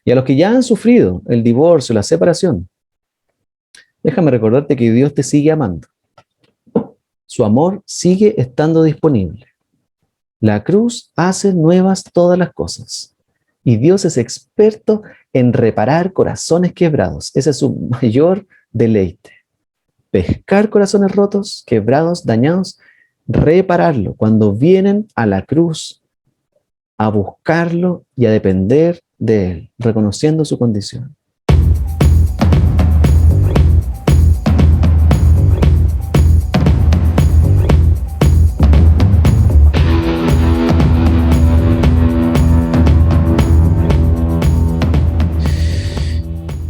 Y a los que ya han sufrido el divorcio, la separación, déjame recordarte que Dios te sigue amando. Su amor sigue estando disponible. La cruz hace nuevas todas las cosas. Y Dios es experto en reparar corazones quebrados. Ese es su mayor deleite. Pescar corazones rotos, quebrados, dañados, repararlo. Cuando vienen a la cruz a buscarlo y a depender de Él, reconociendo su condición.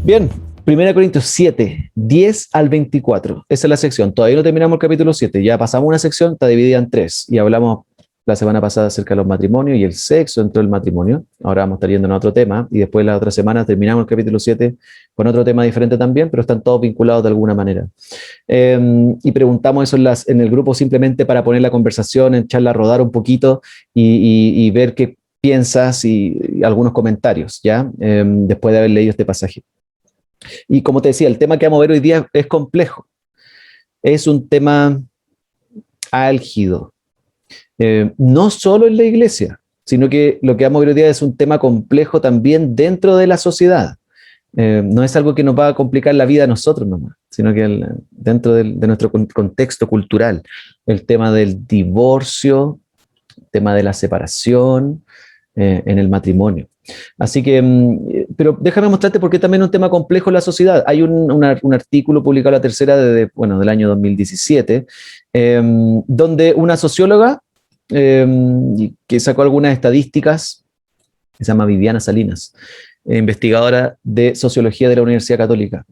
Bien, 1 Corintios 7, 10 al 24. Esa es la sección. Todavía no terminamos el capítulo 7. Ya pasamos una sección, está dividida en 3. Y hablamos la semana pasada acerca de los matrimonios y el sexo dentro del matrimonio. Ahora vamos a estar yendo en otro tema. Y después la otra semana terminamos el capítulo 7 con otro tema diferente también, pero están todos vinculados de alguna manera. Y preguntamos eso en el grupo simplemente para poner la conversación, echarla a rodar un poquito y ver qué piensas y algunos comentarios, ¿ya? Después de haber leído este pasaje. Y como te decía, el tema que vamos a ver hoy día es complejo. Es un tema álgido. No solo en la iglesia, sino que lo que vamos a ver hoy día es un tema complejo también dentro de la sociedad. No es algo que nos va a complicar la vida a nosotros nomás, sino que dentro de nuestro contexto cultural. El tema del divorcio, el tema de la separación en el matrimonio. Así que, pero déjame mostrarte por qué también es un tema complejo en la sociedad. Hay un artículo publicado en La Tercera del año 2017, donde una socióloga que sacó algunas estadísticas, que se llama Viviana Salinas, investigadora de sociología de la Universidad Católica,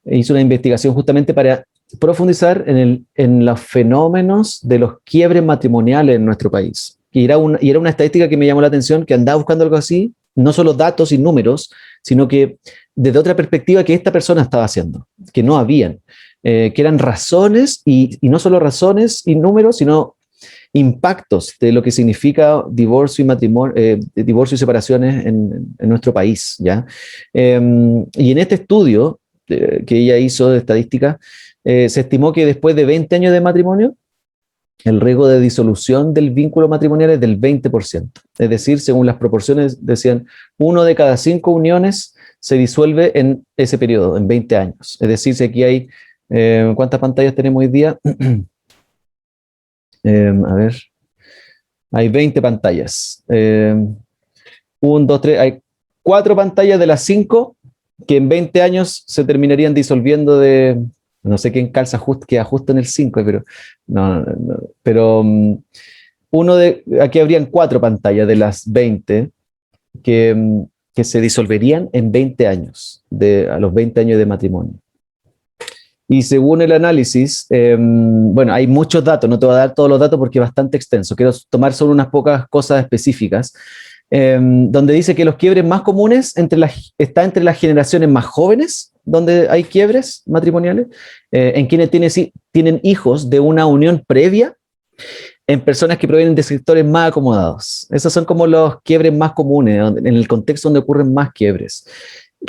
hizo una investigación justamente para profundizar en los fenómenos de los quiebres matrimoniales en nuestro país. Y era una estadística que me llamó la atención, que andaba buscando algo así, no solo datos y números, sino que desde otra perspectiva que esta persona estaba haciendo, que no habían, que eran razones, y no solo razones y números, sino impactos de lo que significa divorcio y matrimonio, divorcio y separaciones en nuestro país, ¿ya? Y en este estudio que ella hizo de estadística, se estimó que después de 20 años de matrimonio, el riesgo de disolución del vínculo matrimonial es del 20%. Es decir, según las proporciones, decían, 1 de cada 5 uniones se disuelve en ese periodo, en 20 años. Es decir, si aquí hay, ¿cuántas pantallas tenemos hoy día? A ver, hay 20 pantallas. 1, 2, 3, hay 4 pantallas de las 5 que en 20 años se terminarían disolviendo de... No sé quién calza queda justo en el 5, pero no, pero aquí habrían 4 pantallas de las 20 que se disolverían en 20 años, a los 20 años de matrimonio. Y según el análisis, bueno, hay muchos datos, no te voy a dar todos los datos porque es bastante extenso, quiero tomar solo unas pocas cosas específicas, donde dice que los quiebres más comunes está entre las generaciones más jóvenes, donde hay quiebres matrimoniales, en quienes tienen hijos de una unión previa, en personas que provienen de sectores más acomodados. Esos son como los quiebres más comunes, en el contexto donde ocurren más quiebres.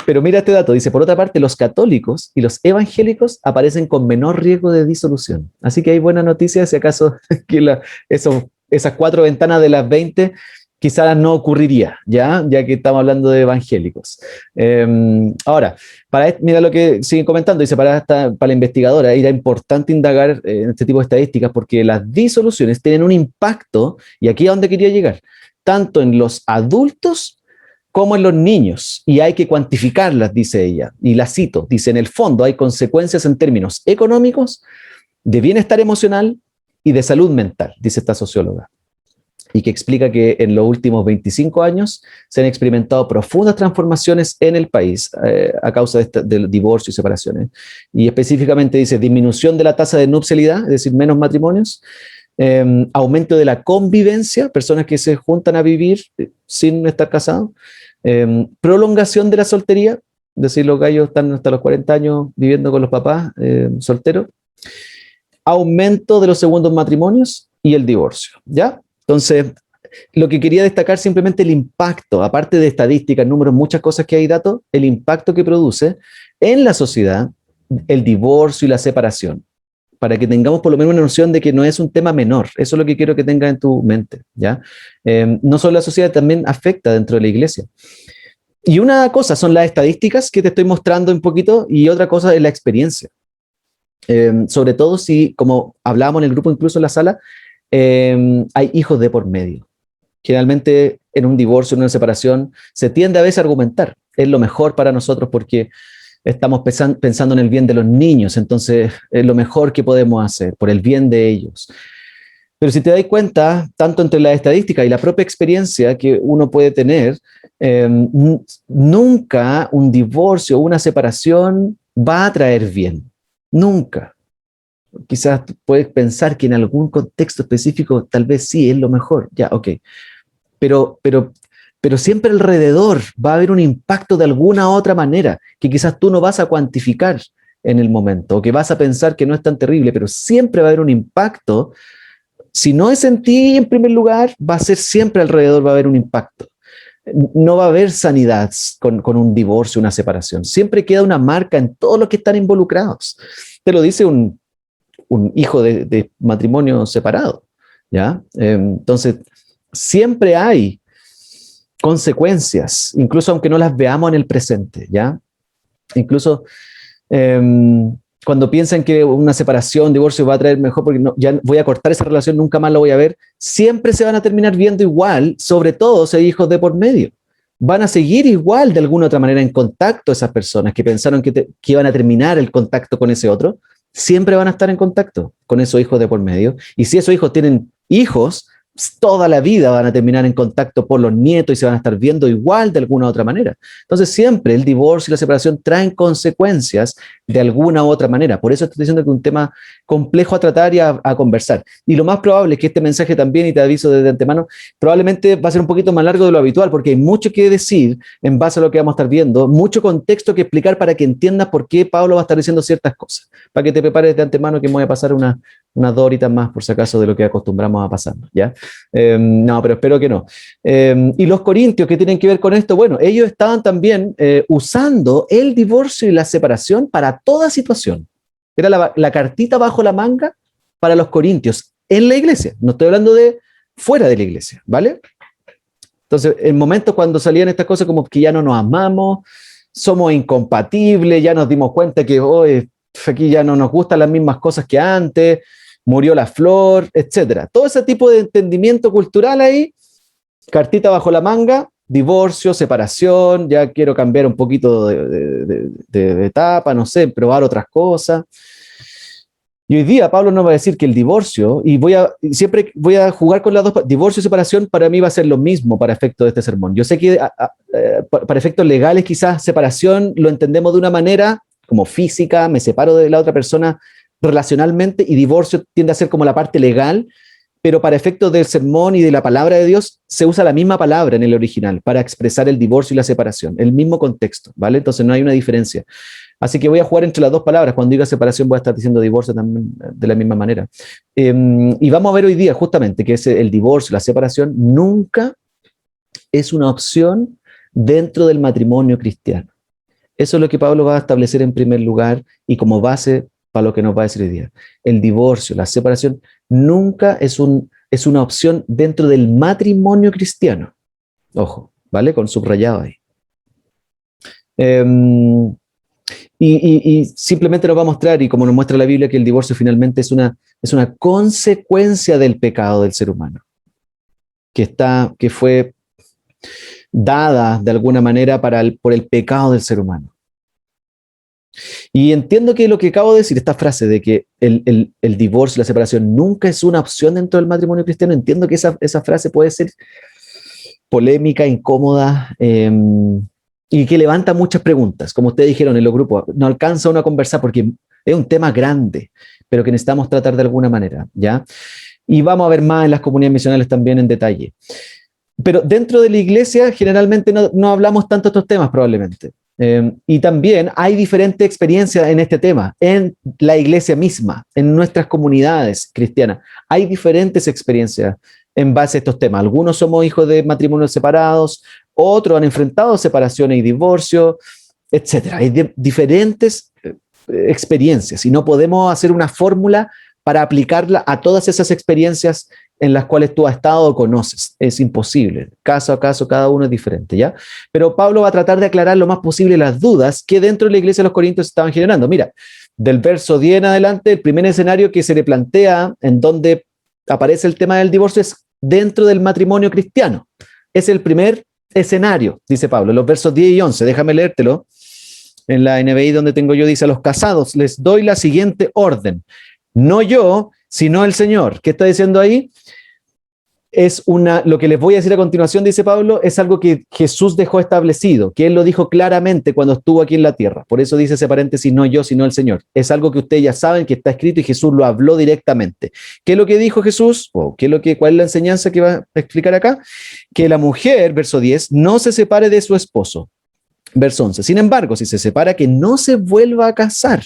Pero mira este dato, dice, por otra parte, los católicos y los evangélicos aparecen con menor riesgo de disolución. Así que hay buena noticia si acaso que esas 4 ventanas de las 20 quizás no ocurriría, ya que estamos hablando de evangélicos. Ahora, mira lo que siguen comentando, dice, para la investigadora era importante indagar en este tipo de estadísticas porque las disoluciones tienen un impacto, y aquí es donde quería llegar, tanto en los adultos como en los niños, y hay que cuantificarlas, dice ella, y la cito, dice, en el fondo hay consecuencias en términos económicos, de bienestar emocional y de salud mental, dice esta socióloga, y que explica que en los últimos 25 años se han experimentado profundas transformaciones en el país a causa del divorcio y separaciones. Y específicamente dice disminución de la tasa de nupcialidad, es decir, menos matrimonios, aumento de la convivencia, personas que se juntan a vivir sin estar casados, prolongación de la soltería, es decir, los gallos están hasta los 40 años viviendo con los papás solteros, aumento de los segundos matrimonios y el divorcio, ¿ya? Entonces, lo que quería destacar simplemente el impacto, aparte de estadísticas, números, muchas cosas que hay datos, el impacto que produce en la sociedad el divorcio y la separación, para que tengamos por lo menos una noción de que no es un tema menor. Eso es lo que quiero que tengas en tu mente, ¿ya? No solo la sociedad, también afecta dentro de la iglesia. Y una cosa son las estadísticas que te estoy mostrando un poquito, y otra cosa es la experiencia. Sobre todo si, como hablábamos en el grupo, incluso en la sala, hay hijos de por medio. Generalmente en un divorcio, en una separación, se tiende a veces a argumentar, es lo mejor para nosotros porque estamos pensando en el bien de los niños, entonces es lo mejor que podemos hacer, por el bien de ellos. Pero si te das cuenta, tanto entre la estadística y la propia experiencia que uno puede tener, nunca un divorcio o una separación va a traer bien. Nunca. Quizás puedes pensar que en algún contexto específico tal vez sí es lo mejor, ya, ok. Pero siempre alrededor va a haber un impacto de alguna otra manera que quizás tú no vas a cuantificar en el momento, o que vas a pensar que no es tan terrible, pero siempre va a haber un impacto. Si no es en ti en primer lugar, va a ser siempre alrededor, va a haber un impacto. No va a haber sanidad con un divorcio, una separación. Siempre queda una marca en todos los que están involucrados. Te lo dice un hijo de matrimonio separado, ¿ya? Entonces, siempre hay consecuencias, incluso aunque no las veamos en el presente, ¿ya? Incluso cuando piensan que una separación, divorcio va a traer mejor porque no, ya voy a cortar esa relación, nunca más la voy a ver, siempre se van a terminar viendo igual, sobre todo si hay hijos de por medio. Van a seguir igual de alguna otra manera en contacto esas personas que pensaron que iban a terminar el contacto con ese otro, siempre van a estar en contacto con esos hijos de por medio. Y si esos hijos tienen hijos, toda la vida van a terminar en contacto por los nietos y se van a estar viendo igual de alguna otra manera. Entonces siempre el divorcio y la separación traen consecuencias de alguna u otra manera. Por eso estoy diciendo que es un tema complejo a tratar y a conversar. Y lo más probable es que este mensaje también, y te aviso desde antemano, probablemente va a ser un poquito más largo de lo habitual, porque hay mucho que decir en base a lo que vamos a estar viendo, mucho contexto que explicar para que entiendas por qué Pablo va a estar diciendo ciertas cosas, para que te prepares de antemano, que me voy a pasar unas 2 horitas más, por si acaso, de lo que acostumbramos a pasar, ¿ya? No, pero espero que no. Y los corintios, ¿qué tienen que ver con esto? Bueno, ellos estaban también usando el divorcio y la separación para toda situación. Era la cartita bajo la manga para los corintios en la iglesia. No estoy hablando de fuera de la iglesia, ¿vale? Entonces, en momentos cuando salían estas cosas como que ya no nos amamos, somos incompatibles, ya nos dimos cuenta que hoy aquí ya no nos gustan las mismas cosas que antes, murió la flor, etcétera. Todo ese tipo de entendimiento cultural ahí, cartita bajo la manga, divorcio, separación, ya quiero cambiar un poquito de etapa, no sé, probar otras cosas. Y hoy día Pablo nos va a decir que el divorcio, y siempre voy a jugar con las dos, divorcio y separación para mí va a ser lo mismo para efectos de este sermón. Yo sé que para efectos legales quizás separación lo entendemos de una manera como física, me separo de la otra persona relacionalmente, y divorcio tiende a ser como la parte legal, pero para efectos del sermón y de la palabra de Dios se usa la misma palabra en el original para expresar el divorcio y la separación, el mismo contexto, ¿vale? Entonces no hay una diferencia. Así que voy a jugar entre las dos palabras. Cuando diga separación voy a estar diciendo divorcio también de la misma manera. Y vamos a ver hoy día justamente que el divorcio, la separación, nunca es una opción dentro del matrimonio cristiano. Eso es lo que Pablo va a establecer en primer lugar y como base para lo que nos va a decir hoy día. El divorcio, la separación, nunca es una opción dentro del matrimonio cristiano. Ojo, ¿vale? Con subrayado ahí. Y simplemente nos va a mostrar, y como nos muestra la Biblia, que el divorcio finalmente es una consecuencia del pecado del ser humano, que fue dada de alguna manera por el pecado del ser humano. Y entiendo que lo que acabo de decir, esta frase de que el divorcio y la separación nunca es una opción dentro del matrimonio cristiano, entiendo que esa frase puede ser polémica, incómoda, y que levanta muchas preguntas, como ustedes dijeron en los grupos. No alcanza uno a conversar porque es un tema grande, pero que necesitamos tratar de alguna manera, ¿ya? Y vamos a ver más en las comunidades misionales también en detalle. Pero dentro de la iglesia generalmente no hablamos tanto de estos temas probablemente. Y también hay diferentes experiencias en este tema, en la iglesia misma, en nuestras comunidades cristianas. Hay diferentes experiencias en base a estos temas. Algunos somos hijos de matrimonios separados, otros han enfrentado separaciones y divorcio, etcétera. Hay diferentes experiencias y no podemos hacer una fórmula para aplicarla a todas esas experiencias en las cuales tú has estado o conoces. Es imposible. Caso a caso, cada uno es diferente, ¿ya? Pero Pablo va a tratar de aclarar lo más posible las dudas que dentro de la iglesia de los Corintios estaban generando. Mira, del verso 10 en adelante, el primer escenario que se le plantea en donde aparece el tema del divorcio es dentro del matrimonio cristiano. Es el primer escenario, dice Pablo, los versos 10 y 11. Déjame leértelo. En la NBI donde tengo yo, dice: a los casados les doy la siguiente orden. No yo, sino el Señor. ¿Qué está diciendo ahí? Lo que les voy a decir a continuación, dice Pablo, es algo que Jesús dejó establecido, que Él lo dijo claramente cuando estuvo aquí en la tierra. Por eso dice ese paréntesis, no yo, sino el Señor. Es algo que ustedes ya saben, que está escrito y Jesús lo habló directamente. ¿Qué es lo que dijo Jesús? ¿Cuál es la enseñanza que va a explicar acá? Que la mujer, verso 10, no se separe de su esposo. Verso 11. Sin embargo, si se separa, que no se vuelva a casar.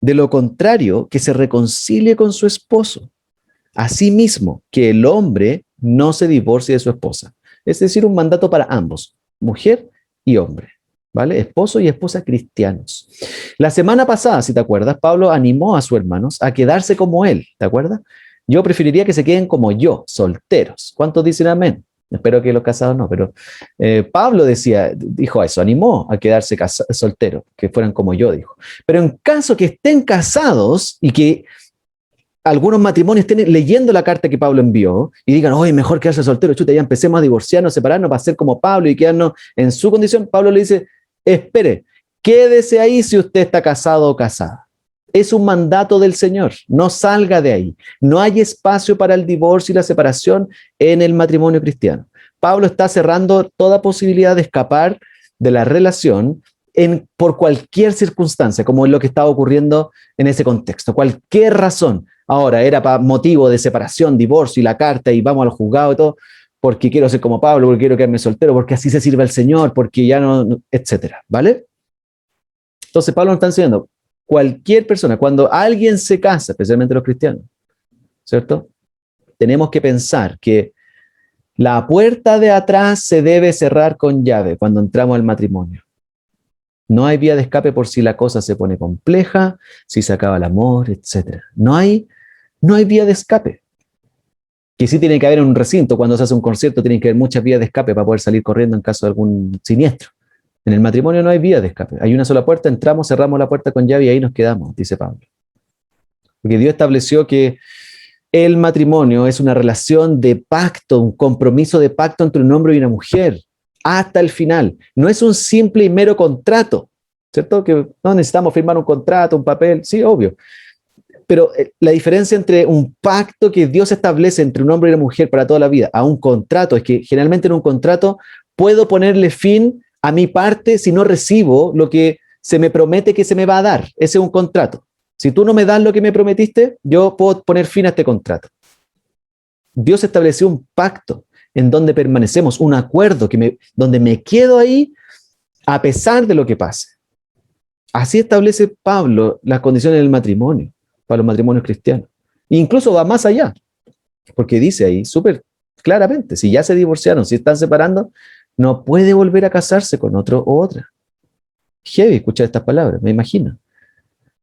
De lo contrario, que se reconcilie con su esposo. Asimismo, que el hombre no se divorcie de su esposa. Es decir, un mandato para ambos, mujer y hombre, ¿vale? Esposo y esposa cristianos. La semana pasada, si te acuerdas, Pablo animó a sus hermanos a quedarse como él, ¿te acuerdas? Yo preferiría que se queden como yo, solteros. ¿Cuántos dicen amén? Espero que los casados no, pero Pablo dijo eso, animó a quedarse solteros, que fueran como yo, dijo. Pero en caso que estén casados y que algunos matrimonios estén leyendo la carta que Pablo envió y digan, oye, mejor quedarse soltero, chuta, ya empecemos a divorciarnos, separarnos para ser como Pablo y quedarnos en su condición, Pablo le dice, espere, quédese ahí si usted está casado o casada. Es un mandato del Señor, no salga de ahí. No hay espacio para el divorcio y la separación en el matrimonio cristiano. Pablo está cerrando toda posibilidad de escapar de la relación por cualquier circunstancia, como es lo que estaba ocurriendo en ese contexto, cualquier razón. Ahora, era para motivo de separación, divorcio y la carta y vamos al juzgado y todo, porque quiero ser como Pablo, porque quiero quedarme soltero, porque así se sirve al Señor, porque ya no, etcétera, ¿vale? Entonces Pablo nos está enseñando, cualquier persona, cuando alguien se casa, especialmente los cristianos, ¿cierto? Tenemos que pensar que la puerta de atrás se debe cerrar con llave cuando entramos al matrimonio. No hay vía de escape por si la cosa se pone compleja, si se acaba el amor, etc. No hay vía de escape. Que sí tiene que haber un recinto, cuando se hace un concierto tiene que haber muchas vías de escape para poder salir corriendo en caso de algún siniestro. En el matrimonio no hay vía de escape. Hay una sola puerta, entramos, cerramos la puerta con llave y ahí nos quedamos, dice Pablo. Porque Dios estableció que el matrimonio es una relación de pacto, un compromiso de pacto entre un hombre y una mujer, hasta el final. No es un simple y mero contrato, ¿cierto? Que no necesitamos firmar un contrato, un papel, sí, obvio. Pero la diferencia entre un pacto que Dios establece entre un hombre y una mujer para toda la vida a un contrato es que generalmente en un contrato puedo ponerle fin a mi parte si no recibo lo que se me promete que se me va a dar. Ese es un contrato. Si tú no me das lo que me prometiste, yo puedo poner fin a este contrato. Dios estableció un pacto en donde permanecemos, un acuerdo donde me quedo ahí a pesar de lo que pase. Así establece Pablo las condiciones del matrimonio, para los matrimonios cristianos. E incluso va más allá, porque dice ahí súper claramente, si ya se divorciaron, si están separando, no puede volver a casarse con otro o otra. Heavy escuchar estas palabras, me imagino.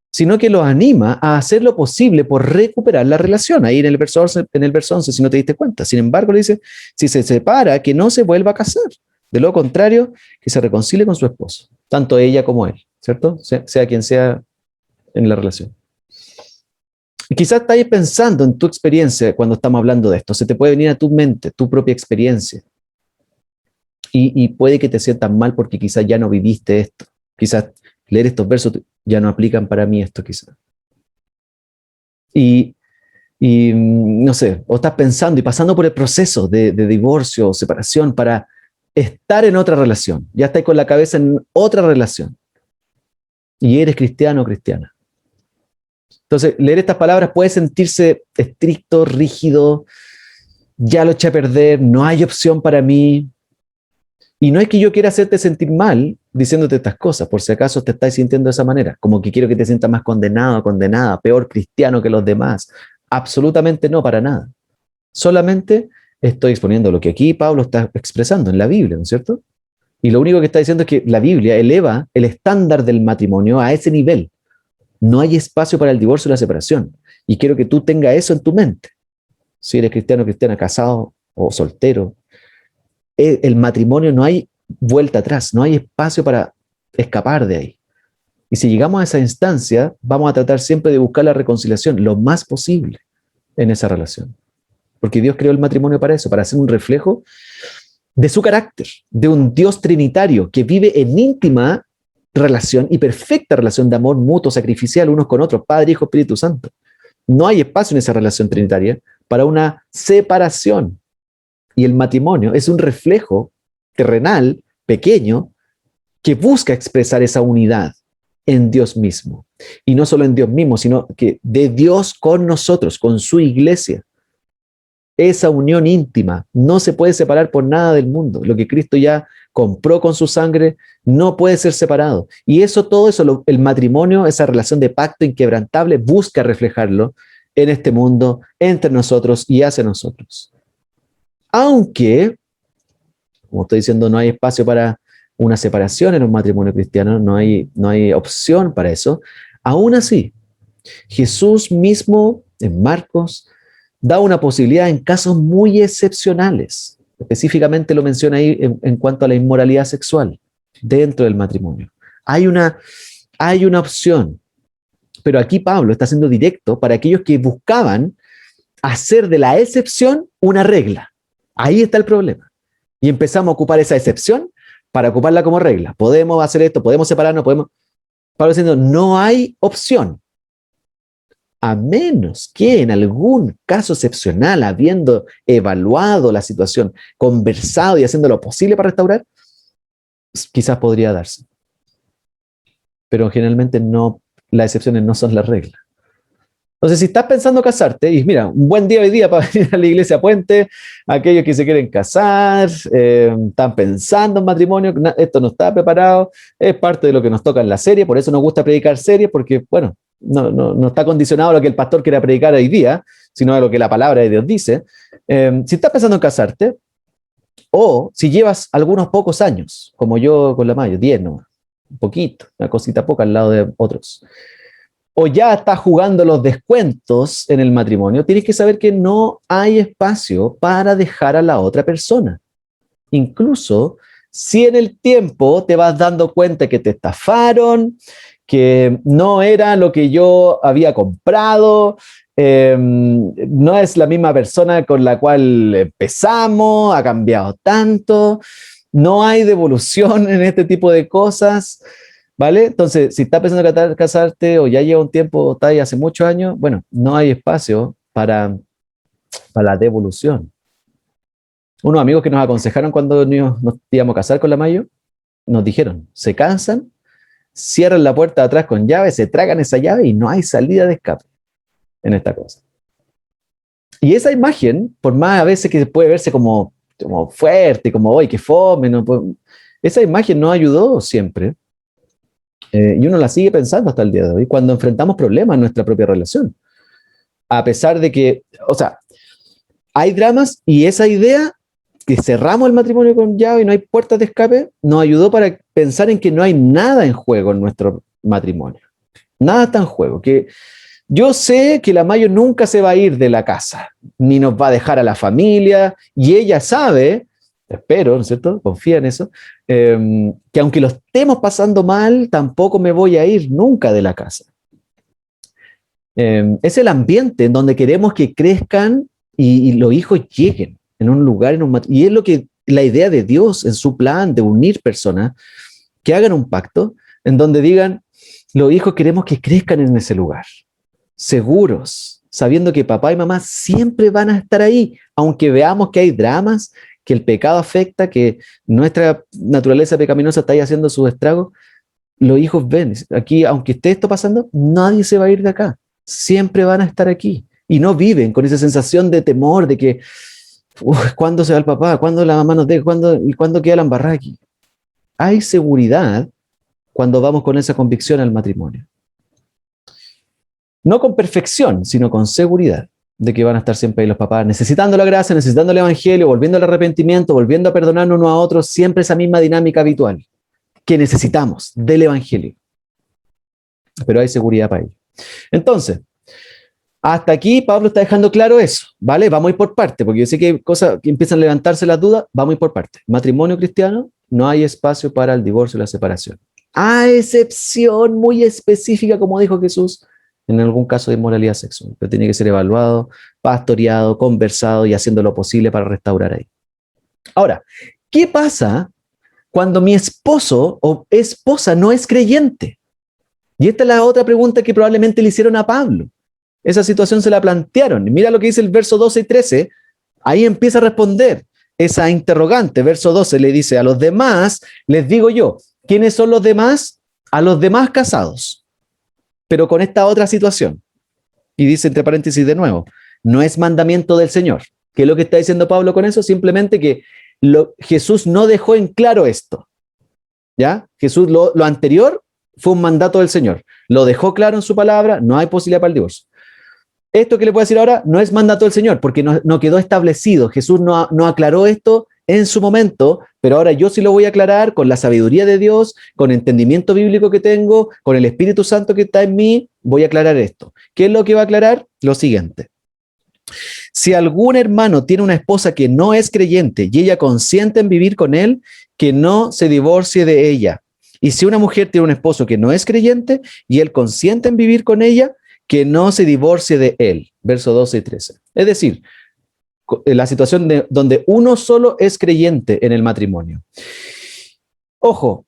Sino que los anima a hacer lo posible por recuperar la relación. Ahí en el verso 11, si no te diste cuenta. Sin embargo, le dice, si se separa, que no se vuelva a casar. De lo contrario, que se reconcilie con su esposo, tanto ella como él, ¿cierto? Sea quien sea en la relación. Y quizás estás pensando en tu experiencia cuando estamos hablando de esto. Se te puede venir a tu mente tu propia experiencia. Y puede que te sientas mal porque quizás ya no viviste esto. Quizás leer estos versos ya no aplican para mí esto quizás. Y no sé, o estás pensando y pasando por el proceso de divorcio o separación para estar en otra relación. Ya estás con la cabeza en otra relación. Y eres cristiano o cristiana. Entonces, leer estas palabras puede sentirse estricto, rígido, ya lo eché a perder, no hay opción para mí. Y no es que yo quiera hacerte sentir mal diciéndote estas cosas, por si acaso te estás sintiendo de esa manera, como que quiero que te sientas más condenado, condenada, peor cristiano que los demás. Absolutamente no, para nada. Solamente estoy exponiendo lo que aquí Pablo está expresando en la Biblia, ¿no es cierto? Y lo único que está diciendo es que la Biblia eleva el estándar del matrimonio a ese nivel. No hay espacio para el divorcio y la separación. Y quiero que tú tengas eso en tu mente. Si eres cristiano, cristiana, casado o soltero, el matrimonio no hay vuelta atrás, no hay espacio para escapar de ahí. Y si llegamos a esa instancia, vamos a tratar siempre de buscar la reconciliación lo más posible en esa relación. Porque Dios creó el matrimonio para eso, para ser un reflejo de su carácter, de un Dios trinitario que vive en íntima relación y perfecta relación de amor mutuo, sacrificial unos con otros, Padre, Hijo, Espíritu Santo. No hay espacio en esa relación trinitaria para una separación. Y el matrimonio es un reflejo terrenal, pequeño, que busca expresar esa unidad en Dios mismo. Y no solo en Dios mismo, sino que de Dios con nosotros, con su iglesia. Esa unión íntima no se puede separar por nada del mundo. Lo que Cristo ya compró con su sangre no puede ser separado. Y eso, todo eso, el matrimonio, esa relación de pacto inquebrantable, busca reflejarlo en este mundo, entre nosotros y hacia nosotros. Aunque, como estoy diciendo, no hay espacio para una separación en un matrimonio cristiano, no hay opción para eso. Aún así, Jesús mismo en Marcos da una posibilidad en casos muy excepcionales. Específicamente lo menciona ahí en cuanto a la inmoralidad sexual dentro del matrimonio. Hay una opción, pero aquí Pablo está siendo directo para aquellos que buscaban hacer de la excepción una regla. Ahí está el problema. Y empezamos a ocupar esa excepción para ocuparla como regla. Podemos hacer esto, podemos separarnos, podemos... Pablo diciendo, no hay opción. A menos que en algún caso excepcional, habiendo evaluado la situación, conversado y haciendo lo posible para restaurar, quizás podría darse. Pero generalmente no, las excepciones no son la regla. Entonces, si estás pensando casarte, y mira, un buen día hoy día para venir a la iglesia Puente, aquellos que se quieren casar, están pensando en matrimonio, esto no está preparado, es parte de lo que nos toca en la serie, por eso nos gusta predicar series, porque, bueno, no está condicionado a lo que el pastor quiera predicar hoy día, sino a lo que la palabra de Dios dice. Si estás pensando en casarte, o si llevas algunos pocos años, como yo con la Mayo, 10 no, un poquito, una cosita poca al lado de otros, o ya estás jugando los descuentos en el matrimonio, tienes que saber que no hay espacio para dejar a la otra persona. Incluso si en el tiempo te vas dando cuenta que te estafaron, que no era lo que yo había comprado, no es la misma persona con la cual empezamos, ha cambiado tanto, no hay devolución en este tipo de cosas, ¿vale? Entonces, si estás pensando en casarte o ya lleva un tiempo o está ahí hace muchos años, bueno, no hay espacio para la devolución. Unos amigos que nos aconsejaron cuando nos íbamos a casar con la Mayo, nos dijeron, se cansan, cierran la puerta de atrás con llave, se tragan esa llave y no hay salida de escape en esta cosa. Y esa imagen, por más a veces que puede verse como fuerte, como, ¡ay, qué fome! No, pues, esa imagen nos ayudó siempre. Y uno la sigue pensando hasta el día de hoy, cuando enfrentamos problemas en nuestra propia relación. A pesar de que, o sea, hay dramas y esa idea que cerramos el matrimonio con llave y no hay puertas de escape, nos ayudó para pensar en que no hay nada en juego en nuestro matrimonio. Nada está en juego. Que yo sé que la Mayo nunca se va a ir de la casa, ni nos va a dejar a la familia, y ella sabe, espero, ¿no es cierto? Confía en eso, que aunque lo estemos pasando mal, tampoco me voy a ir nunca de la casa. Es el ambiente en donde queremos que crezcan y los hijos lleguen en un lugar, y es lo que la idea de Dios en su plan de unir personas, que hagan un pacto en donde digan, los hijos queremos que crezcan en ese lugar, seguros, sabiendo que papá y mamá siempre van a estar ahí, aunque veamos que hay dramas, que el pecado afecta, que nuestra naturaleza pecaminosa está ahí haciendo sus estragos. Los hijos ven, aquí, aunque esté esto pasando, nadie se va a ir de acá, siempre van a estar aquí, y no viven con esa sensación de temor, de que, ¿cuándo se va el papá? ¿Cuándo la mamá nos deja? ¿Cuándo queda la embarrada aquí? Hay seguridad cuando vamos con esa convicción al matrimonio. No con perfección, sino con seguridad. de que van a estar siempre ahí los papás, necesitando la gracia, necesitando el evangelio, volviendo al arrepentimiento, volviendo a perdonarnos unos a otros, siempre esa misma dinámica habitual que necesitamos del evangelio. Pero hay seguridad para ello. Entonces, hasta aquí Pablo está dejando claro eso, ¿vale? Vamos a ir por parte, porque yo sé que hay cosas que empiezan a levantarse las dudas, vamos a ir por parte. Matrimonio cristiano, no hay espacio para el divorcio y la separación. A excepción muy específica, como dijo Jesús, en algún caso de inmoralidad sexual, pero tiene que ser evaluado, pastoreado, conversado y haciendo lo posible para restaurar ahí. Ahora, ¿qué pasa cuando mi esposo o esposa no es creyente? Y esta es la otra pregunta que probablemente le hicieron a Pablo. Esa situación se la plantearon. Y mira lo que dice el verso 12 y 13. Ahí empieza a responder esa interrogante. Verso 12 le dice, a los demás les digo yo. ¿Quiénes son los demás? A los demás casados. Pero con esta otra situación. Y dice entre paréntesis de nuevo, no es mandamiento del Señor. ¿Qué es lo que está diciendo Pablo con eso? Simplemente que Jesús no dejó en claro esto. ¿Ya? Jesús lo anterior fue un mandato del Señor. Lo dejó claro en su palabra, no hay posibilidad para el divorcio. Esto que le puedo decir ahora no es mandato del Señor, porque no quedó establecido. Jesús no aclaró esto en su momento, pero ahora yo sí lo voy a aclarar con la sabiduría de Dios, con el entendimiento bíblico que tengo, con el Espíritu Santo que está en mí, voy a aclarar esto. ¿Qué es lo que va a aclarar? Lo siguiente. Si algún hermano tiene una esposa que no es creyente y ella consiente en vivir con él, que no se divorcie de ella. Y si una mujer tiene un esposo que no es creyente y él consiente en vivir con ella, que no se divorcie de él. Verso 12 y 13. Es decir, la situación donde uno solo es creyente en el matrimonio. Ojo,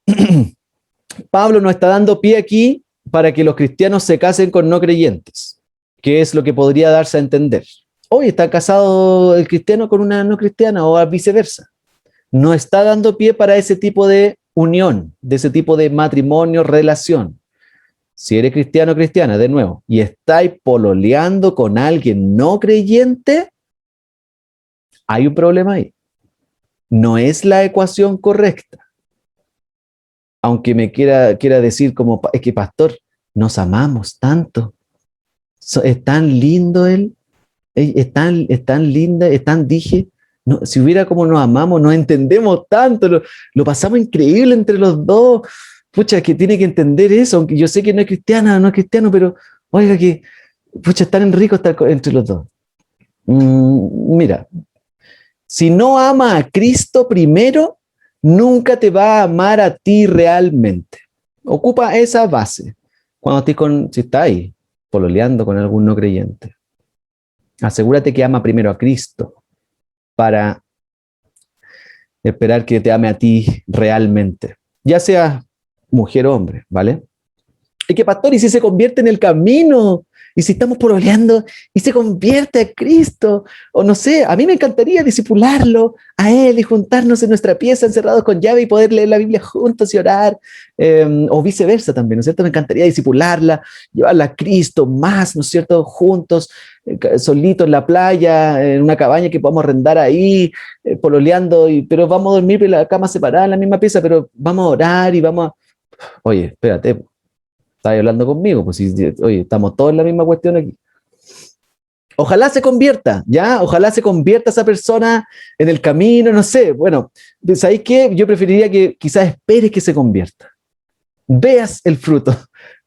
Pablo no está dando pie aquí para que los cristianos se casen con no creyentes, que es lo que podría darse a entender. Hoy está casado el cristiano con una no cristiana o viceversa. No está dando pie para ese tipo de unión, de ese tipo de matrimonio, relación. Si eres cristiano o cristiana, de nuevo, y estáis pololeando con alguien no creyente, hay un problema ahí. No es la ecuación correcta. Aunque me quiera decir como, es que pastor, nos amamos tanto. Es tan lindo él, es tan linda, es tan dije. No, si hubiera como nos amamos, nos entendemos tanto, lo pasamos increíble entre los dos. Pucha, que tiene que entender eso, aunque yo sé que no es cristiana, no es cristiano, pero oiga que, pucha, es tan rico estar entre los dos. Mira, si no ama a Cristo primero, nunca te va a amar a ti realmente. Ocupa esa base. Cuando si estás ahí, pololeando con algún no creyente, asegúrate que ama primero a Cristo para esperar que te ame a ti realmente. Ya sea mujer o hombre, ¿vale? Y que pastor, y si se convierte en el camino, y si estamos pololeando y se convierte a Cristo, o no sé, a mí me encantaría discipularlo a él y juntarnos en nuestra pieza encerrados con llave y poder leer la Biblia juntos y orar, o viceversa también, ¿no es cierto? Me encantaría discipularla, llevarla a Cristo más, ¿no es cierto? Juntos, solitos en la playa, en una cabaña que podamos arrendar ahí, pololeando, pero vamos a dormir en la cama separada en la misma pieza, pero vamos a orar y vamos a... Oye, espérate, estás hablando conmigo, pues oye, estamos todos en la misma cuestión aquí. Ojalá se convierta, ¿ya? Ojalá se convierta esa persona en el camino, no sé. Bueno, ¿sabéis qué? Yo preferiría que quizás esperes que se convierta. Veas el fruto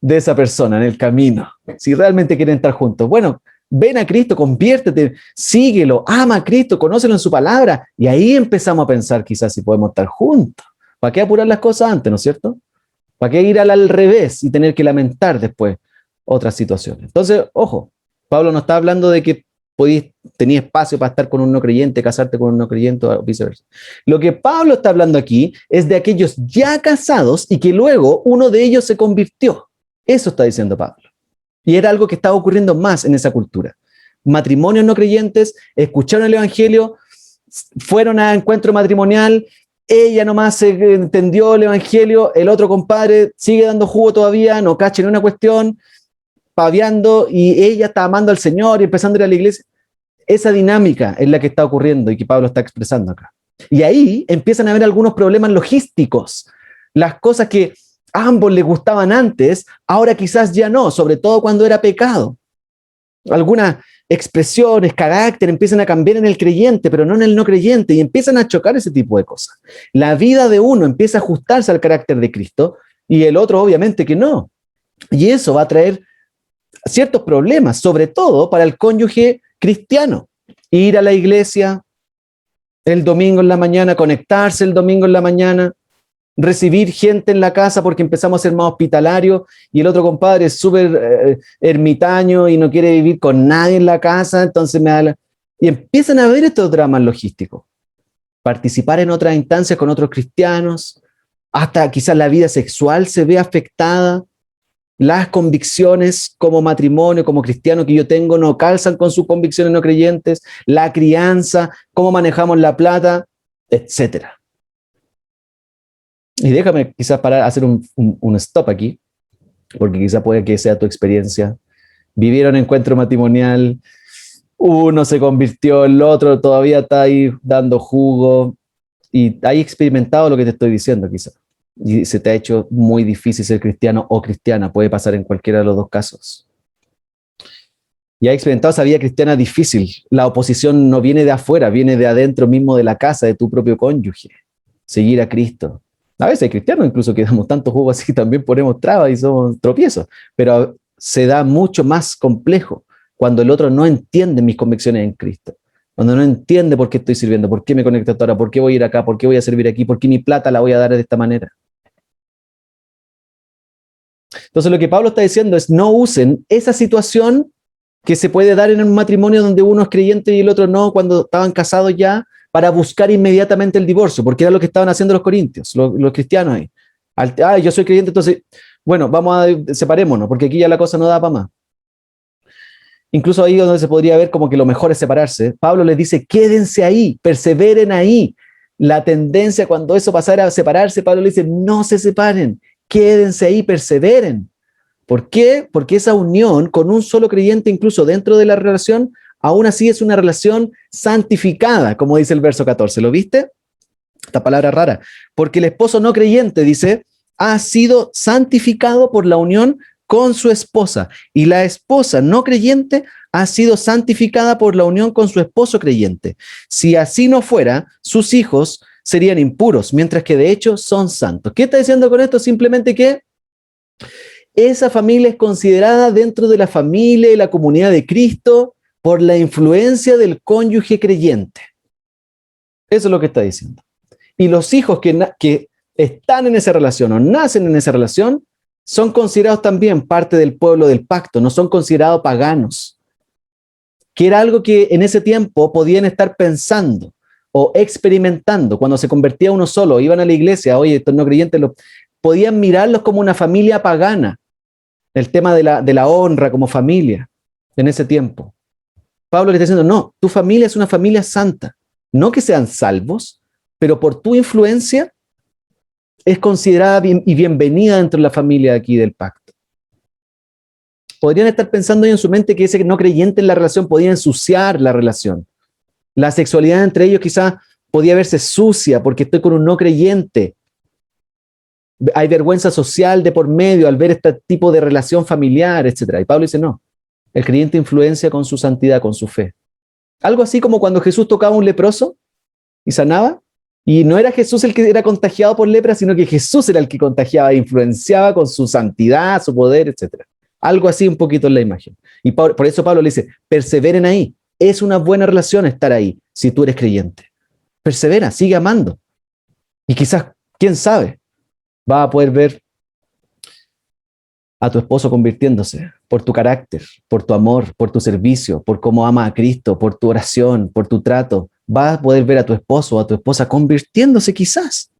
de esa persona en el camino, si realmente quieren estar juntos. Bueno, ven a Cristo, conviértete, síguelo, ama a Cristo, conócelo en su palabra, y ahí empezamos a pensar quizás si podemos estar juntos. ¿Para qué apurar las cosas antes, no es cierto? ¿Para qué ir al revés y tener que lamentar después otras situaciones? Entonces, ojo, Pablo no está hablando de que tenías espacio para estar con un no creyente, casarte con un no creyente o viceversa. Lo que Pablo está hablando aquí es de aquellos ya casados y que luego uno de ellos se convirtió. Eso está diciendo Pablo. Y era algo que estaba ocurriendo más en esa cultura. Matrimonios no creyentes, escucharon el evangelio, fueron a encuentro matrimonial, ella nomás se entendió el evangelio, el otro compadre sigue dando jugo todavía, no cacha en una cuestión, paviando, y ella está amando al Señor y empezando a ir a la iglesia. Esa dinámica es la que está ocurriendo y que Pablo está expresando acá. Y ahí empiezan a haber algunos problemas logísticos. Las cosas que a ambos les gustaban antes, ahora quizás ya no, sobre todo cuando era pecado. Algunas expresiones, carácter empiezan a cambiar en el creyente, pero no en el no creyente, y empiezan a chocar ese tipo de cosas. La vida de uno empieza a ajustarse al carácter de Cristo y el otro obviamente que no. Y eso va a traer ciertos problemas, sobre todo para el cónyuge cristiano. Ir a la iglesia el domingo en la mañana, conectarse el domingo en la mañana, recibir gente en la casa porque empezamos a ser más hospitalarios y el otro compadre es súper ermitaño y no quiere vivir con nadie en la casa, entonces y empiezan a haber estos dramas logísticos. Participar en otras instancias con otros cristianos, hasta quizás la vida sexual se ve afectada, las convicciones como matrimonio, como cristiano que yo tengo no calzan con sus convicciones no creyentes, la crianza, cómo manejamos la plata, etcétera. Y déjame quizás parar, hacer un stop aquí, porque quizás puede que sea tu experiencia. Vivieron encuentro matrimonial, uno se convirtió, el otro todavía está ahí dando jugo, y hay experimentado lo que te estoy diciendo quizás. Y se te ha hecho muy difícil ser cristiano o cristiana, puede pasar en cualquiera de los dos casos. Y has experimentado esa vida cristiana difícil. La oposición no viene de afuera, viene de adentro mismo de la casa, de tu propio cónyuge. Seguir a Cristo. A veces hay cristianos incluso que damos tanto jugo así, también ponemos trabas y somos tropiezos, pero se da mucho más complejo cuando el otro no entiende mis convicciones en Cristo, cuando no entiende por qué estoy sirviendo, por qué me conecto ahora, por qué voy a ir acá, por qué voy a servir aquí, por qué mi plata la voy a dar de esta manera. Entonces lo que Pablo está diciendo es no usen esa situación que se puede dar en un matrimonio donde uno es creyente y el otro no, cuando estaban casados ya, para buscar inmediatamente el divorcio, porque era lo que estaban haciendo los corintios, los cristianos ahí. Yo soy creyente, entonces, bueno, separémonos, porque aquí ya la cosa no da para más. Incluso ahí donde se podría ver como que lo mejor es separarse, Pablo les dice, quédense ahí, perseveren ahí. La tendencia cuando eso pasara a separarse, Pablo le dice, no se separen, quédense ahí, perseveren. ¿Por qué? Porque esa unión con un solo creyente, incluso dentro de la relación, aún así es una relación santificada, como dice el verso 14. ¿Lo viste? Esta palabra rara. Porque el esposo no creyente, dice, ha sido santificado por la unión con su esposa. Y la esposa no creyente ha sido santificada por la unión con su esposo creyente. Si así no fuera, sus hijos serían impuros, mientras que de hecho son santos. ¿Qué está diciendo con esto? Simplemente que esa familia es considerada dentro de la familia y la comunidad de Cristo por la influencia del cónyuge creyente. Eso es lo que está diciendo. Y los hijos que están en esa relación o nacen en esa relación son considerados también parte del pueblo del pacto, no son considerados paganos, que era algo que en ese tiempo podían estar pensando o experimentando cuando se convertía uno solo, iban a la iglesia, oye, estos no creyentes, podían mirarlos como una familia pagana, el tema de la honra como familia en ese tiempo. Pablo le está diciendo, no, tu familia es una familia santa, no que sean salvos, pero por tu influencia es considerada y bienvenida dentro de la familia aquí del pacto. Podrían estar pensando en su mente que ese no creyente en la relación podía ensuciar la relación. La sexualidad entre ellos quizás podía verse sucia porque estoy con un no creyente. Hay vergüenza social de por medio al ver este tipo de relación familiar, etc. Y Pablo dice, no, el creyente influencia con su santidad, con su fe. Algo así como cuando Jesús tocaba a un leproso y sanaba, y no era Jesús el que era contagiado por lepra, sino que Jesús era el que contagiaba e influenciaba con su santidad, su poder, etc. Algo así un poquito en la imagen. Y por eso Pablo le dice, perseveren ahí. Es una buena relación estar ahí, si tú eres creyente. Persevera, sigue amando. Y quizás, quién sabe, vas a poder ver a tu esposo convirtiéndose por tu carácter, por tu amor, por tu servicio, por cómo ama a Cristo, por tu oración, por tu trato. Vas a poder ver a tu esposo o a tu esposa convirtiéndose quizás.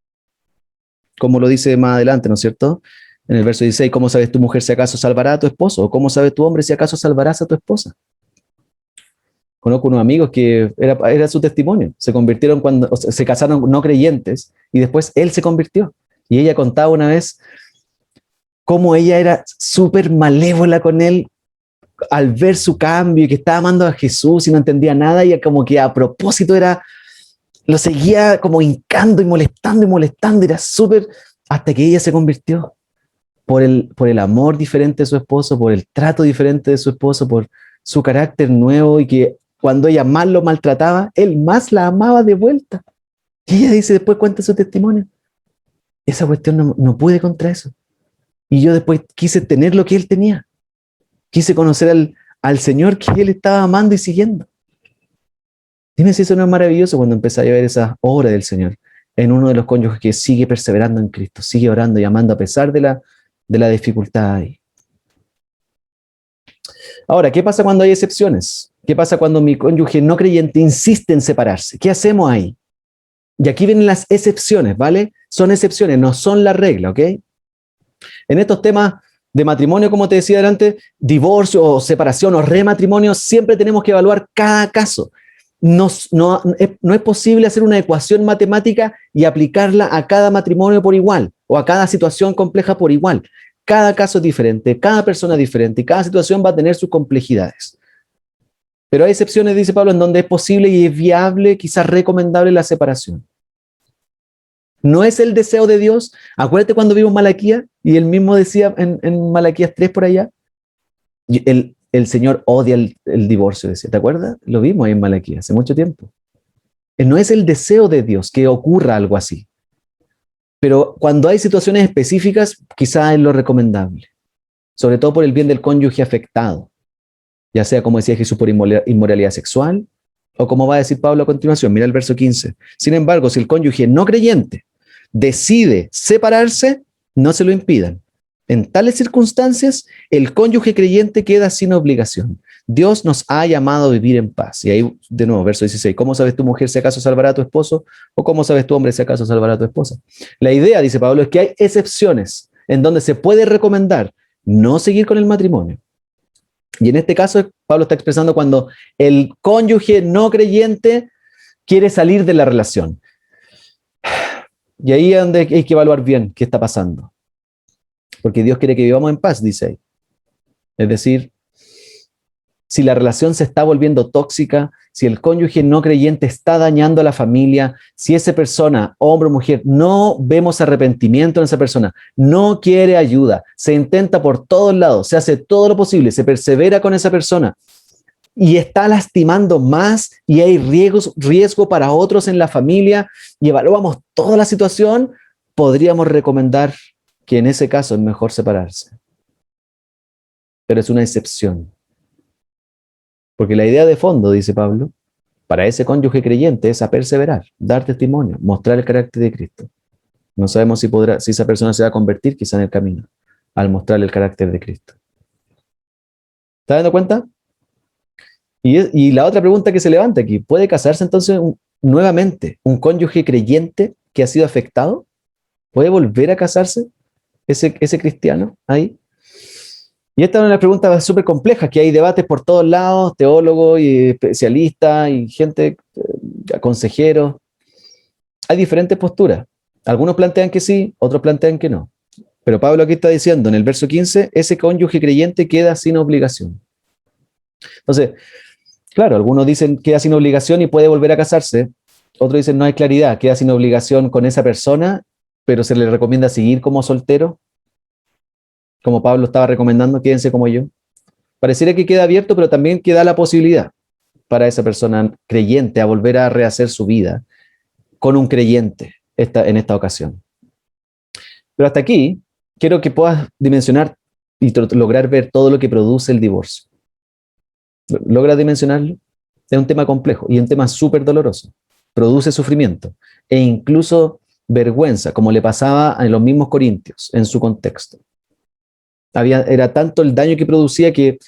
Como lo dice más adelante, ¿no es cierto? En el verso 16, ¿cómo sabes tu mujer si acaso salvará a tu esposo? ¿O cómo sabes tu hombre si acaso salvarás a tu esposa? Conozco unos amigos que era su testimonio. Se convirtieron cuando se casaron no creyentes y después él se convirtió. Y ella contaba una vez cómo ella era súper malévola con él al ver su cambio y que estaba amando a Jesús y no entendía nada y como que a propósito lo seguía como hincando y molestando, era súper, hasta que ella se convirtió por el amor diferente de su esposo, por el trato diferente de su esposo, su carácter nuevo y que cuando ella más lo maltrataba, él más la amaba de vuelta. Y ella dice, después cuenta su testimonio. Esa cuestión no pude contra eso. Y yo después quise tener lo que él tenía. Quise conocer al Señor que él estaba amando y siguiendo. Dime si eso no es maravilloso cuando empezáis a ver esa obra del Señor en uno de los cónyuges que sigue perseverando en Cristo, sigue orando y amando a pesar de la dificultad ahí. Ahora, ¿qué pasa cuando hay excepciones? ¿Qué pasa cuando mi cónyuge no creyente insiste en separarse? ¿Qué hacemos ahí? Y aquí vienen las excepciones, ¿vale? Son excepciones, no son la regla, ¿ok? En estos temas de matrimonio, como te decía antes, divorcio o separación o rematrimonio, siempre tenemos que evaluar cada caso. No es posible hacer una ecuación matemática y aplicarla a cada matrimonio por igual o a cada situación compleja por igual. Cada caso es diferente, cada persona es diferente y cada situación va a tener sus complejidades. Pero hay excepciones, dice Pablo, en donde es posible y es viable, quizás recomendable la separación. No es el deseo de Dios. Acuérdate cuando vimos Malaquías y él mismo decía en Malaquías 3 por allá, el Señor odia el divorcio, decía. ¿Te acuerdas? Lo vimos ahí en Malaquías hace mucho tiempo. No es el deseo de Dios que ocurra algo así. Pero cuando hay situaciones específicas, quizás es lo recomendable. Sobre todo por el bien del cónyuge afectado. Ya sea, como decía Jesús, por inmoralidad sexual, o como va a decir Pablo a continuación. Mira el verso 15. Sin embargo, si el cónyuge no creyente decide separarse, no se lo impidan. En tales circunstancias, el cónyuge creyente queda sin obligación. Dios nos ha llamado a vivir en paz. Y ahí, de nuevo, verso 16. ¿Cómo sabes tu mujer si acaso salvará a tu esposo? ¿O cómo sabes tu hombre si acaso salvará a tu esposa? La idea, dice Pablo, es que hay excepciones en donde se puede recomendar no seguir con el matrimonio. Y en este caso, Pablo está expresando cuando el cónyuge no creyente quiere salir de la relación. Y ahí es donde hay que evaluar bien qué está pasando. Porque Dios quiere que vivamos en paz, dice ahí. Es decir, si la relación se está volviendo tóxica, si el cónyuge no creyente está dañando a la familia, si esa persona, hombre o mujer, no vemos arrepentimiento en esa persona, no quiere ayuda, se intenta por todos lados, se hace todo lo posible, se persevera con esa persona y está lastimando más y hay riesgo para otros en la familia y evaluamos toda la situación, podríamos recomendar que en ese caso es mejor separarse. Pero es una excepción. Porque la idea de fondo, dice Pablo, para ese cónyuge creyente es a perseverar, dar testimonio, mostrar el carácter de Cristo. No sabemos si esa persona se va a convertir quizá en el camino, al mostrar el carácter de Cristo. ¿Estás dando cuenta? Y la otra pregunta que se levanta aquí, ¿puede casarse entonces nuevamente un cónyuge creyente que ha sido afectado? ¿Puede volver a casarse ese cristiano ahí? Y esta es una pregunta súper compleja, que hay debates por todos lados, teólogos y especialistas y gente, consejeros. Hay diferentes posturas. Algunos plantean que sí, otros plantean que no. Pero Pablo aquí está diciendo en el verso 15, ese cónyuge creyente queda sin obligación. Entonces, claro, algunos dicen queda sin obligación y puede volver a casarse. Otros dicen no hay claridad, queda sin obligación con esa persona, pero se le recomienda seguir como soltero. Como Pablo estaba recomendando, quédense como yo. Pareciera que queda abierto, pero también queda la posibilidad para esa persona creyente a volver a rehacer su vida con un creyente en esta ocasión. Pero hasta aquí, quiero que puedas dimensionar y lograr ver todo lo que produce el divorcio. ¿Logras dimensionarlo? Es un tema complejo y un tema súper doloroso. Produce sufrimiento e incluso vergüenza, como le pasaba a los mismos corintios en su contexto. Era tanto el daño que producía que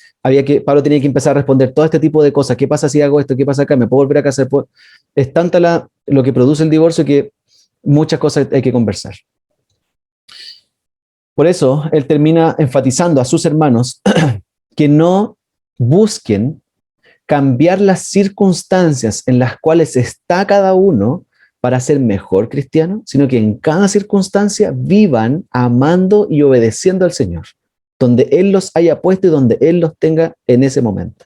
Pablo tenía que empezar a responder todo este tipo de cosas. ¿Qué pasa si hago esto? ¿Qué pasa acá? ¿Me puedo volver a casar? Es tanta lo que produce el divorcio que muchas cosas hay que conversar. Por eso, él termina enfatizando a sus hermanos que no busquen cambiar las circunstancias en las cuales está cada uno para ser mejor cristiano, sino que en cada circunstancia vivan amando y obedeciendo al Señor, donde Él los haya puesto y donde Él los tenga en ese momento.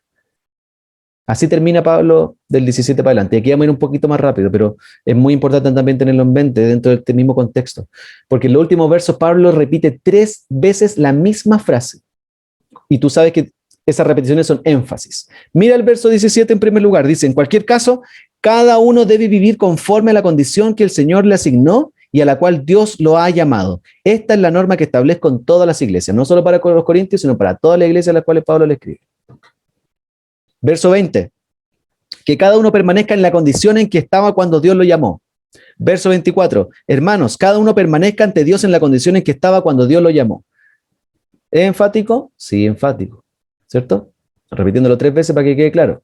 Así termina Pablo del 17 para adelante. Aquí vamos a ir un poquito más rápido, pero es muy importante también tenerlo en mente dentro de este mismo contexto. Porque en los últimos versos Pablo repite 3 veces la misma frase. Y tú sabes que Esas repeticiones son énfasis. Mira el verso 17 en primer lugar. Dice, en cualquier caso, cada uno debe vivir conforme a la condición que el Señor le asignó y a la cual Dios lo ha llamado. Esta es la norma que establezco en todas las iglesias, no solo para los corintios, sino para todas las iglesias a las cuales Pablo le escribe. Verso 20. Que cada uno permanezca en la condición en que estaba cuando Dios lo llamó. Verso 24. Hermanos, cada uno permanezca ante Dios en la condición en que estaba cuando Dios lo llamó. ¿Es enfático? Sí, enfático. ¿Cierto? Repitiéndolo 3 veces para que quede claro.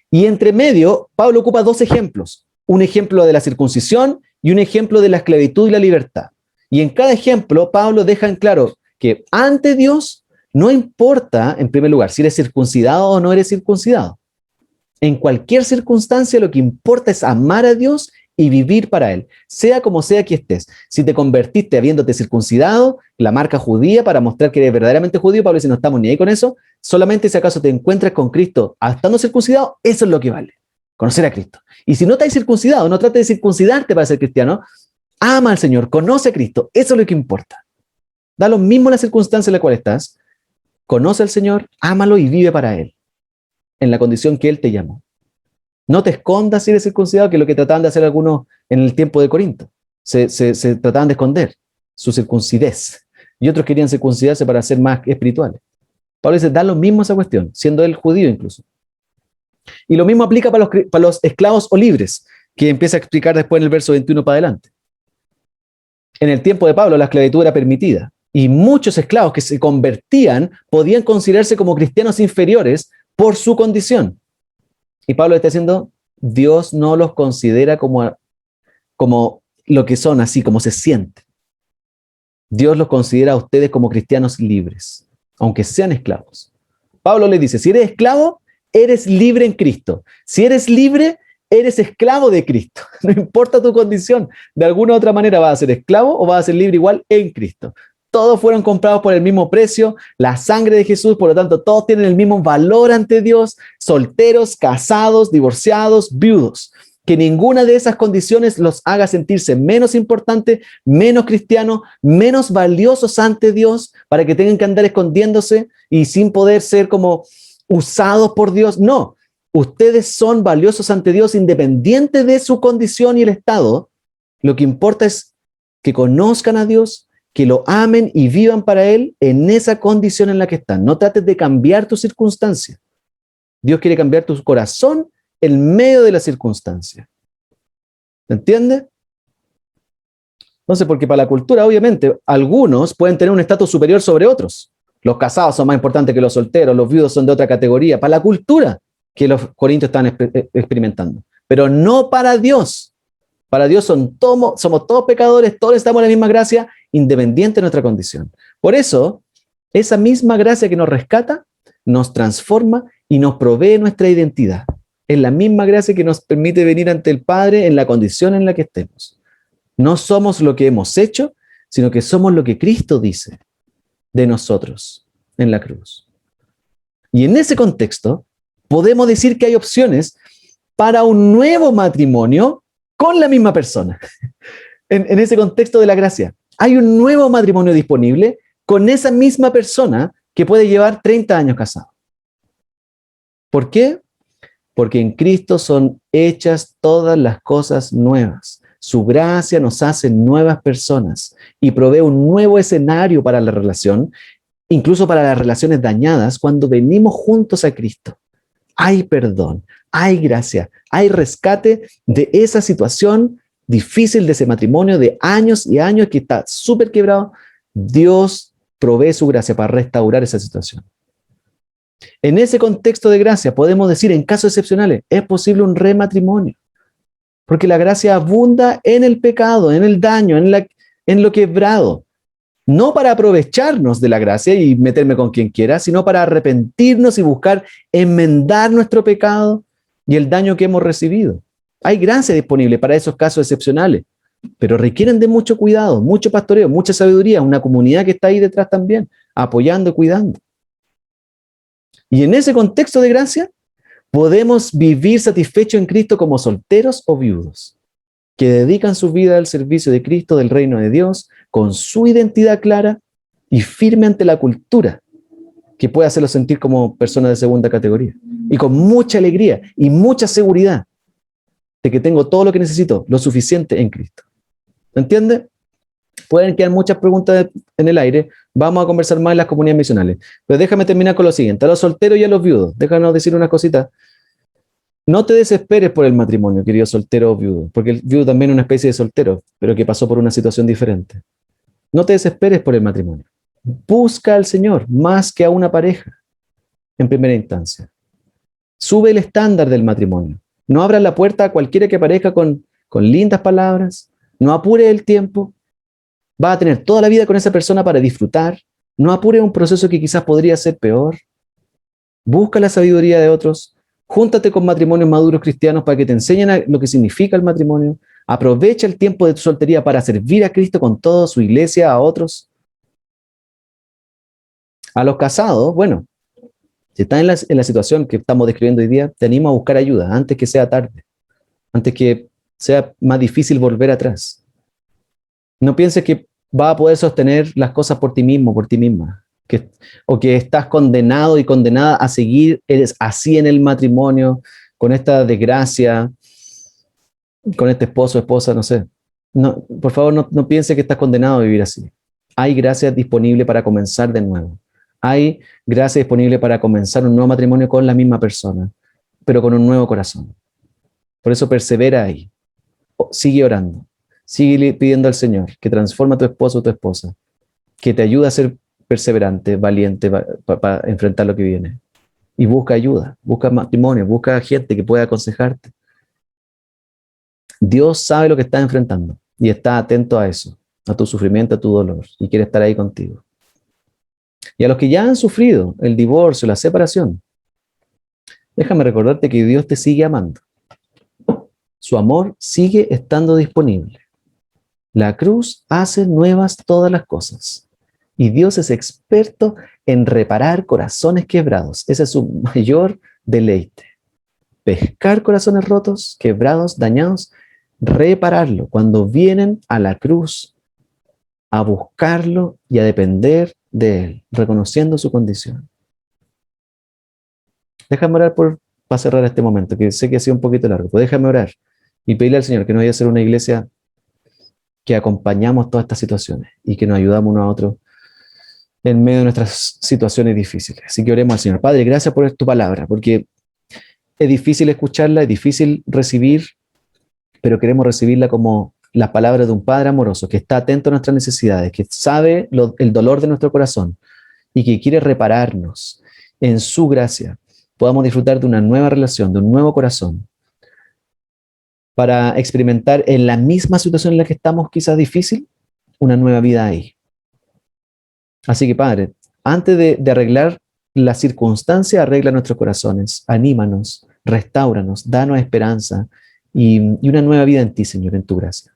Y entre medio, Pablo ocupa 2 ejemplos. Un ejemplo de la circuncisión y un ejemplo de la esclavitud y la libertad. Y en cada ejemplo, Pablo deja en claro que ante Dios no importa, en primer lugar, si eres circuncidado o no eres circuncidado. En cualquier circunstancia, lo que importa es amar a Dios y vivir para Él, sea como sea que estés. Si te convertiste habiéndote circuncidado, la marca judía para mostrar que eres verdaderamente judío, Pablo dice, no estamos ni ahí con eso, solamente si acaso te encuentras con Cristo estando circuncidado, eso es lo que vale, conocer a Cristo. Y si no estás circuncidado, no trates de circuncidarte para ser cristiano, ama al Señor, conoce a Cristo, eso es lo que importa. Da lo mismo la circunstancia en la cual estás, conoce al Señor, ámalo y vive para Él, en la condición que Él te llamó. No te escondas si eres circuncidado, que es lo que trataban de hacer algunos en el tiempo de Corinto. Se trataban de esconder su circuncidez. Y otros querían circuncidarse para ser más espirituales. Pablo dice, da lo mismo esa cuestión, siendo él judío incluso. Y lo mismo aplica para los esclavos o libres, que empieza a explicar después en el verso 21 para adelante. En el tiempo de Pablo la esclavitud era permitida. Y muchos esclavos que se convertían podían considerarse como cristianos inferiores por su condición. Y Pablo está diciendo, Dios no los considera como lo que son, así como se sienten. Dios los considera a ustedes como cristianos libres, aunque sean esclavos. Pablo le dice, si eres esclavo, eres libre en Cristo. Si eres libre, eres esclavo de Cristo. No importa tu condición, de alguna u otra manera vas a ser esclavo o vas a ser libre igual en Cristo. Todos fueron comprados por el mismo precio, la sangre de Jesús, por lo tanto, todos tienen el mismo valor ante Dios, solteros, casados, divorciados, viudos. Que ninguna de esas condiciones los haga sentirse menos importantes, menos cristianos, menos valiosos ante Dios, para que tengan que andar escondiéndose y sin poder ser como usados por Dios. No, ustedes son valiosos ante Dios independiente de su condición y el estado. Lo que importa es que conozcan a Dios, que lo amen y vivan para Él en esa condición en la que están. No trates de cambiar tu circunstancia. Dios quiere cambiar tu corazón en medio de la circunstancia. ¿Se entiende? Entonces, porque para la cultura, obviamente, algunos pueden tener un estatus superior sobre otros. Los casados son más importantes que los solteros, los viudos son de otra categoría. Para la cultura que los corintios están experimentando. Pero no para Dios. Para Dios somos todos pecadores, todos estamos en la misma gracia, independiente de nuestra condición. Por eso, esa misma gracia que nos rescata, nos transforma y nos provee nuestra identidad. Es la misma gracia que nos permite venir ante el Padre en la condición en la que estemos. No somos lo que hemos hecho, sino que somos lo que Cristo dice de nosotros en la cruz. Y en ese contexto, podemos decir que hay opciones para un nuevo matrimonio con la misma persona. En ese contexto de la gracia, hay un nuevo matrimonio disponible con esa misma persona que puede llevar 30 años casado. ¿Por qué? Porque en Cristo son hechas todas las cosas nuevas. Su gracia nos hace nuevas personas y provee un nuevo escenario para la relación, incluso para las relaciones dañadas, cuando venimos juntos a Cristo. Hay perdón, hay gracia, hay rescate de esa situación difícil, de ese matrimonio de años y años que está súper quebrado. Dios provee su gracia para restaurar esa situación. En ese contexto de gracia podemos decir, en casos excepcionales, es posible un rematrimonio, porque la gracia abunda en el pecado, en el daño, en lo quebrado. No para aprovecharnos de la gracia y meterme con quien quiera, sino para arrepentirnos y buscar enmendar nuestro pecado y el daño que hemos recibido. Hay gracia disponible para esos casos excepcionales, pero requieren de mucho cuidado, mucho pastoreo, mucha sabiduría, una comunidad que está ahí detrás también, apoyando y cuidando. Y en ese contexto de gracia, podemos vivir satisfechos en Cristo como solteros o viudos, que dedican su vida al servicio de Cristo, del reino de Dios, con su identidad clara y firme ante la cultura que pueda hacerlos sentir como personas de segunda categoría. Y con mucha alegría y mucha seguridad de que tengo todo lo que necesito, lo suficiente en Cristo. ¿Entiendes? Pueden quedar muchas preguntas en el aire. Vamos a conversar más en las comunidades misionales. Pero déjame terminar con lo siguiente. A los solteros y a los viudos, déjanos decir una cosita. No te desesperes por el matrimonio, querido soltero o viudo, porque el viudo también es una especie de soltero, pero que pasó por una situación diferente. No te desesperes por el matrimonio. Busca al Señor más que a una pareja en primera instancia. Sube el estándar del matrimonio. No abras la puerta a cualquiera que aparezca con lindas palabras. No apure el tiempo. Vas a tener toda la vida con esa persona para disfrutar. No apure un proceso que quizás podría ser peor. Busca la sabiduría de otros. Júntate con matrimonios maduros cristianos para que te enseñen lo que significa el matrimonio. Aprovecha el tiempo de tu soltería para servir a Cristo con toda su iglesia, a otros. A los casados, bueno, si estás en la situación que estamos describiendo hoy día, te animo a buscar ayuda antes que sea tarde, antes que sea más difícil volver atrás. No pienses que vas a poder sostener las cosas por ti mismo, por ti misma, o que estás condenado y condenada a seguir así en el matrimonio, con esta desgracia, con este esposo, esposa, no sé. No, por favor, no pienses que estás condenado a vivir así. Hay gracia disponible para comenzar de nuevo. Hay gracia disponible para comenzar un nuevo matrimonio con la misma persona, pero con un nuevo corazón. Por eso persevera ahí. Sigue orando. Sigue pidiendo al Señor que transforme a tu esposo o tu esposa, que te ayude a ser perseverante, valiente para enfrentar lo que viene. Y busca ayuda, busca matrimonio, busca gente que pueda aconsejarte. Dios sabe lo que estás enfrentando y está atento a eso, a tu sufrimiento, a tu dolor, y quiere estar ahí contigo. Y a los que ya han sufrido el divorcio, la separación, déjame recordarte que Dios te sigue amando. Su amor sigue estando disponible. La cruz hace nuevas todas las cosas. Y Dios es experto en reparar corazones quebrados. Ese es su mayor deleite. Pescar corazones rotos, quebrados, dañados, repararlo cuando vienen a la cruz a buscarlo y a depender de Él, reconociendo su condición. Déjame orar para cerrar este momento, que sé que ha sido un poquito largo, pero déjame orar y pedirle al Señor que nos vaya a ser una iglesia que acompañamos todas estas situaciones y que nos ayudamos unos a otros en medio de nuestras situaciones difíciles. Así que oremos al Señor. Padre, gracias por tu palabra, porque es difícil escucharla, es difícil recibir, pero queremos recibirla como las palabras de un Padre amoroso, que está atento a nuestras necesidades, que sabe el dolor de nuestro corazón y que quiere repararnos en su gracia. Podamos disfrutar de una nueva relación, de un nuevo corazón, para experimentar en la misma situación en la que estamos, quizás difícil, una nueva vida ahí. Así que, Padre, antes de arreglar la circunstancia, arregla nuestros corazones, anímanos, restáuranos, danos esperanza y una nueva vida en ti, Señor, en tu gracia.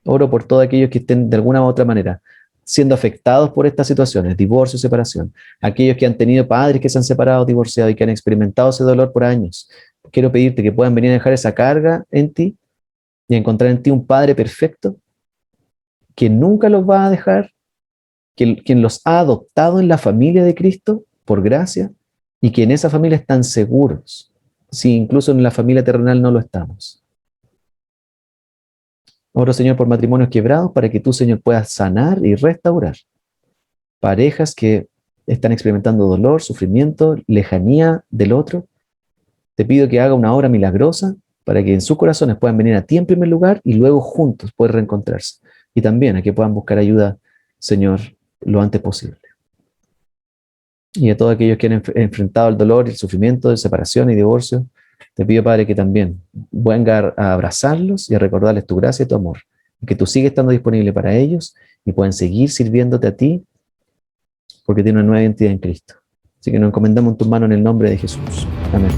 Oro por todos aquellos que estén de alguna u otra manera siendo afectados por estas situaciones, divorcio, separación, aquellos que han tenido padres que se han separado, divorciado y que han experimentado ese dolor por años. Quiero pedirte que puedan venir a dejar esa carga en ti y encontrar en ti un Padre perfecto que nunca los va a dejar, quien los ha adoptado en la familia de Cristo por gracia y que en esa familia están seguros, si incluso en la familia terrenal no lo estamos. Oro, Señor, por matrimonios quebrados para que tú, Señor, puedas sanar y restaurar parejas que están experimentando dolor, sufrimiento, lejanía del otro. Te pido que haga una obra milagrosa para que en sus corazones puedan venir a ti en primer lugar y luego juntos poder reencontrarse. Y también a que puedan buscar ayuda, Señor, lo antes posible. Y a todos aquellos que han enfrentado el dolor y el sufrimiento de separación y divorcio, te pido, Padre, que también venga a abrazarlos y a recordarles tu gracia y tu amor. Y que tú sigues estando disponible para ellos y puedan seguir sirviéndote a ti porque tienen una nueva identidad en Cristo. Así que nos encomendamos en tus manos en el nombre de Jesús. Amén.